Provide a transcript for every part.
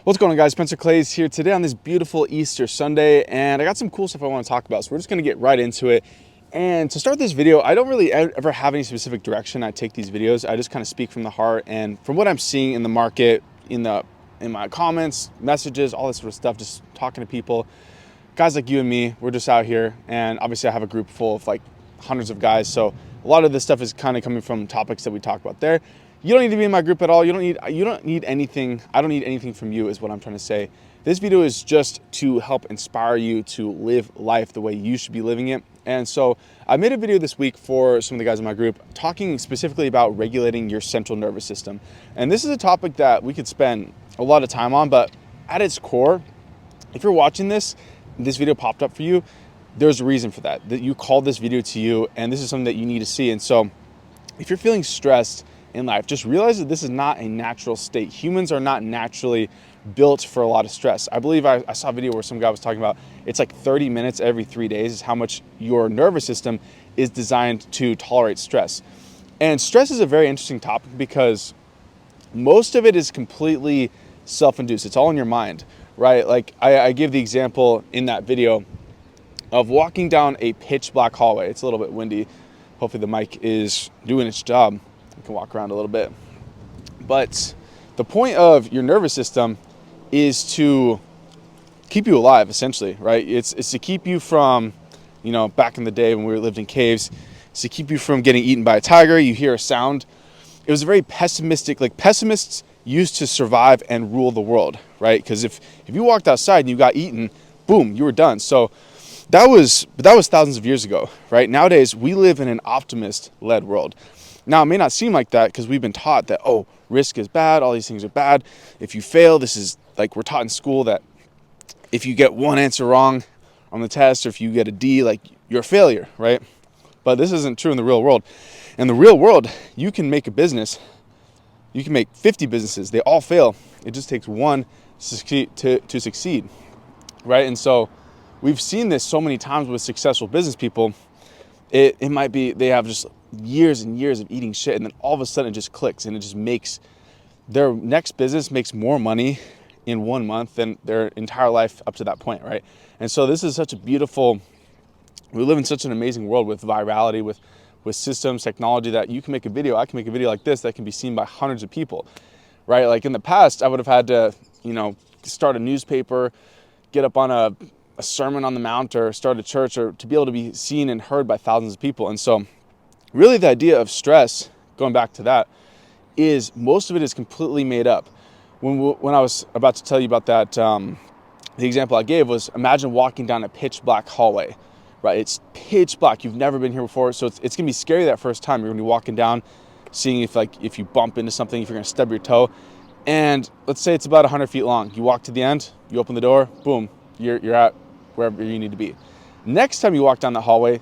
What's going on, guys? Spencer Clays here today on this beautiful Easter Sunday, and I got some cool stuff I want to talk about, so we're just going to get right into it. And to start this video, I don't really ever have any specific direction I take these videos. I just kind of speak from the heart and from what I'm seeing in the market, in my comments, messages, all this sort of stuff, just talking to people. Guys like you and me, we're just out here, and obviously I have a group full of like hundreds of guys, so a lot of this stuff is kind of coming from topics that we talk about there. You don't need to be in my group at all. You don't need anything. I don't need anything from you is what I'm trying to say. This video is just to help inspire you to live life the way you should be living it. And so I made a video this week for some of the guys in my group talking specifically about regulating your central nervous system. And this is a topic that we could spend a lot of time on, but at its core, if you're watching this video popped up for you, there's a reason for that you called this video to you, and this is something that you need to see. And so if you're feeling stressed in life, just realize that this is not a natural state. Humans are not naturally built for a lot of stress. I believe I saw a video where some guy was talking about it's like 30 minutes every 3 days is how much your nervous system is designed to tolerate stress. And stress is a very interesting topic because most of it is completely self-induced. It's all in your mind, right? Like I give the example in that video of walking down a pitch black hallway. It's a little bit windy. Hopefully the mic is doing its job. You can walk around a little bit. But the point of your nervous system is to keep you alive, essentially, right? It's to keep you from, back in the day when we lived in caves, it's to keep you from getting eaten by a tiger. You hear a sound. It was a very pessimistic, like pessimists used to survive and rule the world, right? Because if you walked outside and you got eaten, boom, you were done. So that was thousands of years ago, right? Nowadays, we live in an optimist-led world. Now, it may not seem like that because we've been taught that, risk is bad, all these things are bad. If you fail, this is like we're taught in school that if you get one answer wrong on the test or if you get a D, like you're a failure, right? But this isn't true in the real world. In the real world, you can make a business. You can make 50 businesses. They all fail. It just takes one to succeed, right? And so we've seen this so many times with successful business people. It might be they have just years and years of eating shit, and then all of a sudden it just clicks, and it just makes their next business makes more money in 1 month than their entire life up to that point, right? And so this is such a beautiful, we live in such an amazing world with virality, with systems, technology, that you can make a video, I can make a video like this that can be seen by hundreds of people, right? Like in the past, I would have had to, start a newspaper, get up on a Sermon on the Mount or start a church or to be able to be seen and heard by thousands of people. And so really the idea of stress, going back to that, is most of it is completely made up. When I was about to tell you about that, the example I gave was imagine walking down a pitch black hallway, right? It's pitch black. You've never been here before. So it's going to be scary that first time. You're going to be walking down, seeing if you bump into something, if you're going to stub your toe. And let's say it's about 100 feet long. You walk to the end, you open the door, boom, you're at wherever you need to be. Next time you walk down that hallway,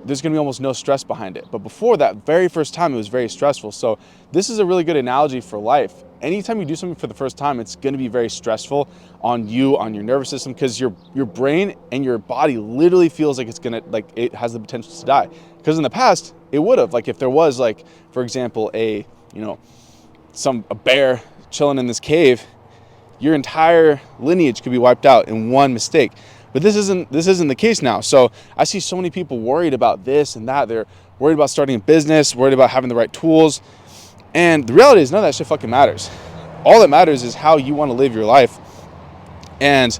there's going to be almost no stress behind it. But before that very first time, it was very stressful. So this is a really good analogy for life. Anytime you do something for the first time, it's going to be very stressful on you, on your nervous system, because your brain and your body literally feels like it has the potential to die. Because in the past, it would have. Like if there was, like, for example, a bear chilling in this cave, your entire lineage could be wiped out in one mistake. But this isn't the case now. So I see so many people worried about this and that. They're worried about starting a business, worried about having the right tools. And the reality is none of that shit fucking matters. All that matters is how you want to live your life. And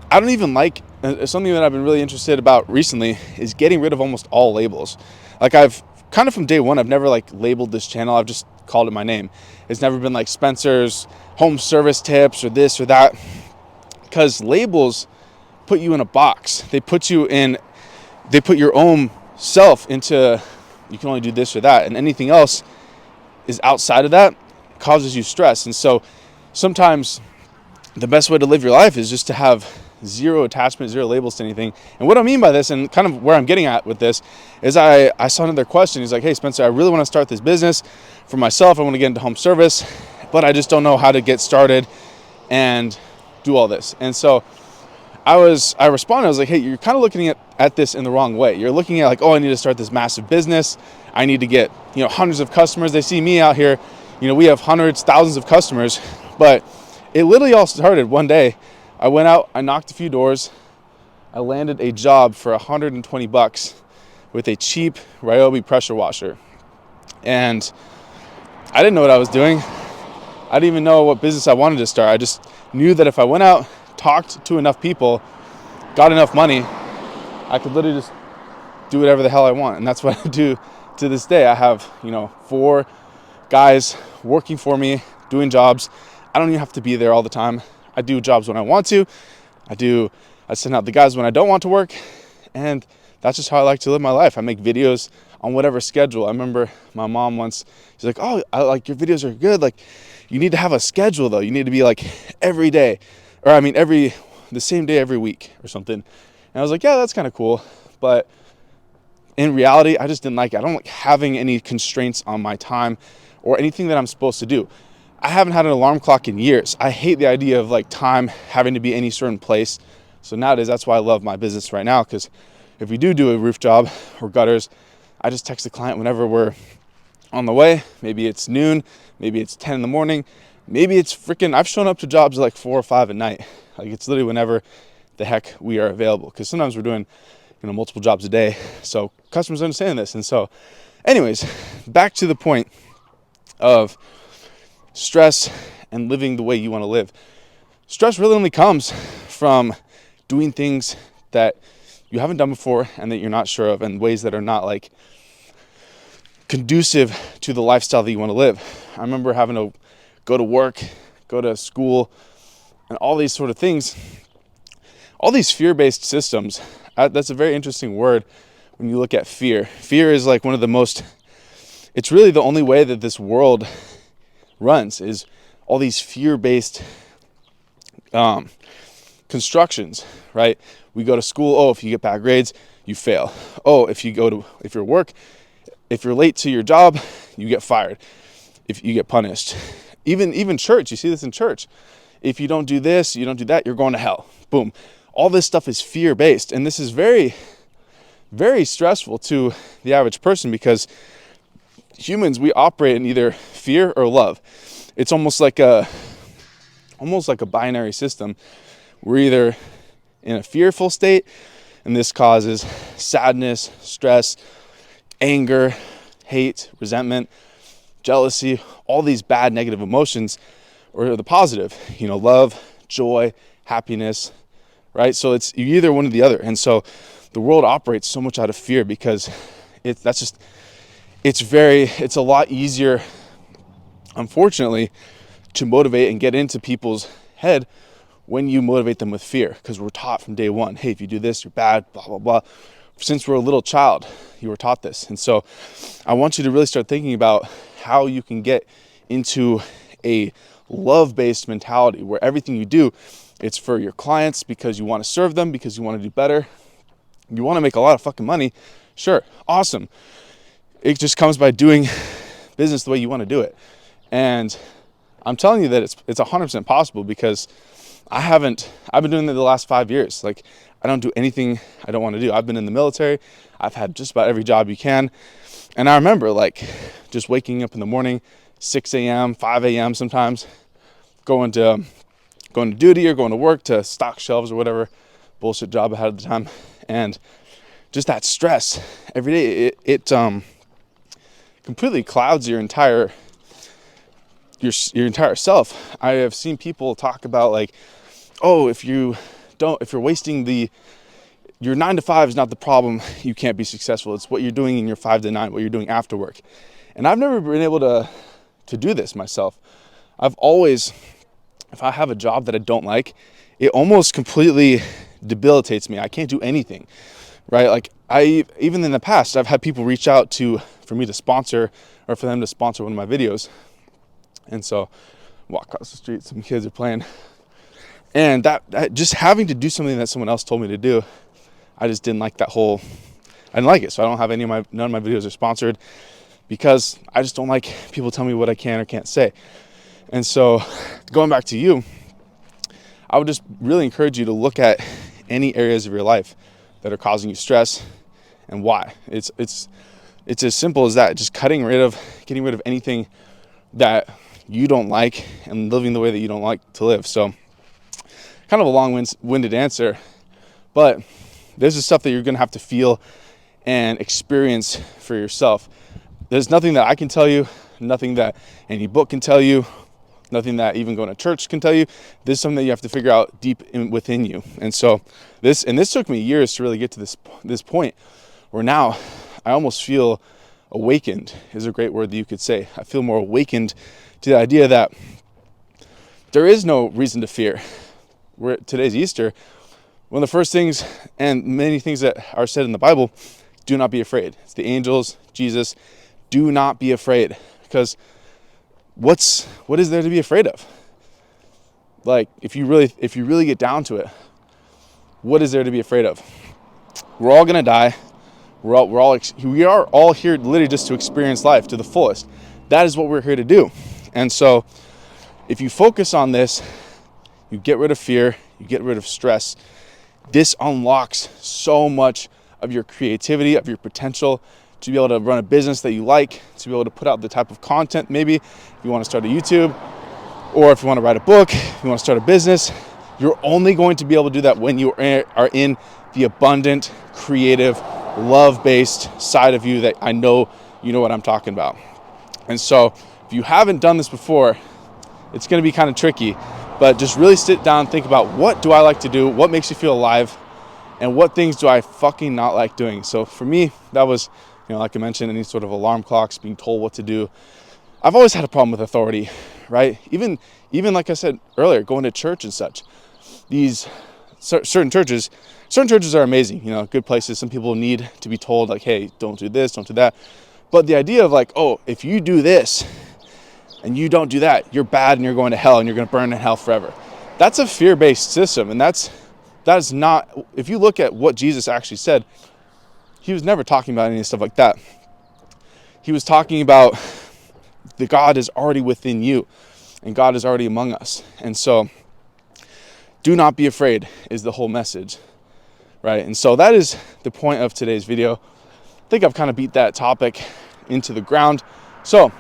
I don't even like, something that I've been really interested about recently is getting rid of almost all labels. Like I've kind of from day one, I've never like labeled this channel. I've just called it my name. It's never been like Spencer's Home Service Tips or this or that. Because labels put you in a box. They put your own self into, you can only do this or that, and anything else is outside of that causes you stress. And so sometimes the best way to live your life is just to have zero attachment, zero labels to anything. And what I mean by this, and kind of where I'm getting at with this, is I saw another question. He's like, hey Spencer, I really want to start this business for myself. I want to get into home service, but I just don't know how to get started and do all this. And so I responded, I was like, hey, you're kind of looking at this in the wrong way. You're looking at like, I need to start this massive business. I need to get, hundreds of customers. They see me out here, we have hundreds, thousands of customers, but It literally all started one day. I went out, I knocked a few doors, I landed a job for $120 with a cheap Ryobi pressure washer. And I didn't know what I was doing. I didn't even know what business I wanted to start. I just knew that if I went out, talked to enough people, got enough money, I could literally just do whatever the hell I want. And that's what I do to this day. I have, 4 guys working for me, doing jobs. I don't even have to be there all the time. I do jobs when I want to. I send out the guys when I don't want to work. And that's just how I like to live my life. I make videos on whatever schedule. I remember my mom once, she's like, oh, I like your videos are good. Like, you need to have a schedule though. You need to be like every day, or the same day every week or something. And I was like, yeah, that's kind of cool. But in reality, I just didn't like it. I don't like having any constraints on my time or anything that I'm supposed to do. I haven't had an alarm clock in years. I hate the idea of like time having to be any certain place. So nowadays, that's why I love my business right now, because if we do a roof job or gutters, I just text the client whenever we're on the way. Maybe it's noon, maybe it's 10 in the morning, maybe it's I've shown up to jobs like 4 or 5 at night. Like, it's literally whenever the heck we are available, because sometimes we're doing multiple jobs a day, so customers understand this. And so anyways, back to the point of stress and living the way you want to live. Stress really only comes from doing things that you haven't done before and that you're not sure of, and ways that are not like conducive to the lifestyle that you want to live. I remember having to go to work, go to school, and all these sort of things, all these fear-based systems. That's a very interesting word when you look at fear. Fear is like it's really the only way that this world runs, is all these fear-based constructions, right? We go to school, oh, if you get bad grades, you fail. Oh, if you're late to your job, you get fired. If you get punished. Even church, you see this in church. If you don't do this, you don't do that, you're going to hell. Boom. All this stuff is fear-based, and this is very, very stressful to the average person, because humans, we operate in either fear or love. It's almost like a binary system. We're either in a fearful state, and this causes sadness, stress, anger, hate, resentment, jealousy, all these bad negative emotions, or the positive, love, joy, happiness, right? So you're either one or the other. And so the world operates so much out of fear, because it's a lot easier, unfortunately, to motivate and get into people's head when you motivate them with fear, because we're taught from day one, hey, if you do this, you're bad, blah, blah, blah. Since we're a little child, you were taught this. And so I want you to really start thinking about how you can get into a love-based mentality where everything you do, it's for your clients, because you want to serve them, because you want to do better. You want to make a lot of fucking money. Sure, awesome. It just comes by doing business the way you want to do it. And I'm telling you that it's 100% possible, because I've been doing it the last 5 years. Like, I don't do anything I don't want to do. I've been in the military. I've had just about every job you can. And I remember just waking up in the morning, 6 a.m., 5 a.m. sometimes, going to duty or going to work to stock shelves or whatever bullshit job I had at the time. And just that stress every day, it completely clouds your entire self. I have seen people talk about oh, if you're wasting your 9 to 5 is not the problem. You can't be successful. It's what you're doing in your 5 to 9, what you're doing after work. And I've never been able to do this myself. I've always, if I have a job that I don't like, it almost completely debilitates me. I can't do anything, right? Even in the past, I've had people reach out for me to sponsor, or for them to sponsor one of my videos. And so walk across the street, some kids are playing. And that just having to do something that someone else told me to do, I just didn't like I didn't like it. So I don't have none of my videos are sponsored, because I just don't like people telling me what I can or can't say. And so going back to you, I would just really encourage you to look at any areas of your life that are causing you stress and why. It's as simple as that. Just getting rid of anything that you don't like and living the way that you don't like to live. So kind of a long-winded answer, but this is stuff that you're going to have to feel and experience for yourself. There's nothing that I can tell you, nothing that any book can tell you, nothing that even going to church can tell you. This is something that you have to figure out deep within you. And so this took me years to really get to this point where now I almost feel awakened, is a great word that you could say. I feel more awakened to the idea that there is no reason to fear. Today's Easter. One of the first things, and many things that are said in the Bible, do not be afraid. It's the angels, Jesus, do not be afraid. Because what is there to be afraid of? Like, if you really get down to it, what is there to be afraid of? We're all gonna die. We are all here literally just to experience life to the fullest. That is what we're here to do. And so if you focus on this, you get rid of fear, you get rid of stress. This unlocks so much of your creativity, of your potential to be able to run a business that you like, to be able to put out the type of content, maybe if you want to start a YouTube, or if you want to write a book, if you want to start a business. You're only going to be able to do that when you are in the abundant, creative, love-based side of you that I know you know what I'm talking about. And so if you haven't done this before, it's going to be kind of tricky, but just really sit down and think about, what do I like to do? What makes you feel alive? And what things do I fucking not like doing? So for me, that was, like I mentioned, any sort of alarm clocks, being told what to do. I've always had a problem with authority, right? Even like I said earlier, going to church and such. These certain churches are amazing, good places. Some people need to be told, like, hey, don't do this, don't do that. But the idea of like, oh, if you do this and you don't do that, you're bad and you're going to hell and you're going to burn in hell forever. That's a fear-based system. And that is not, if you look at what Jesus actually said, he was never talking about any stuff like that. He was talking about the God is already within you and God is already among us. And so do not be afraid is the whole message, right? And so that is the point of today's video. I think I've kind of beat that topic into the ground. So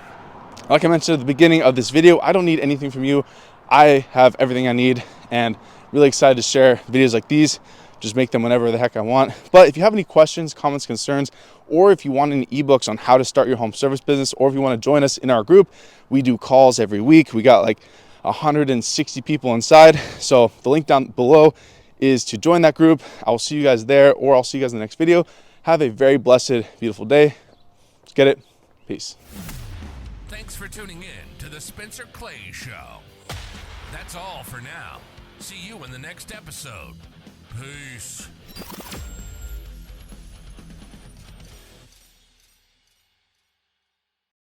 like I mentioned at the beginning of this video, I don't need anything from you. I have everything I need, and really excited to share videos like these. Just make them whenever the heck I want. But if you have any questions, comments, concerns, or if you want any ebooks on how to start your home service business, or if you want to join us in our group, we do calls every week. We got like 160 people inside. So the link down below is to join that group. I will see you guys there, or I'll see you guys in the next video. Have a very blessed, beautiful day. Let's get it. Peace. Thanks for tuning in to the Spencer Clay Show. That's all for now. See you in the next episode. Peace.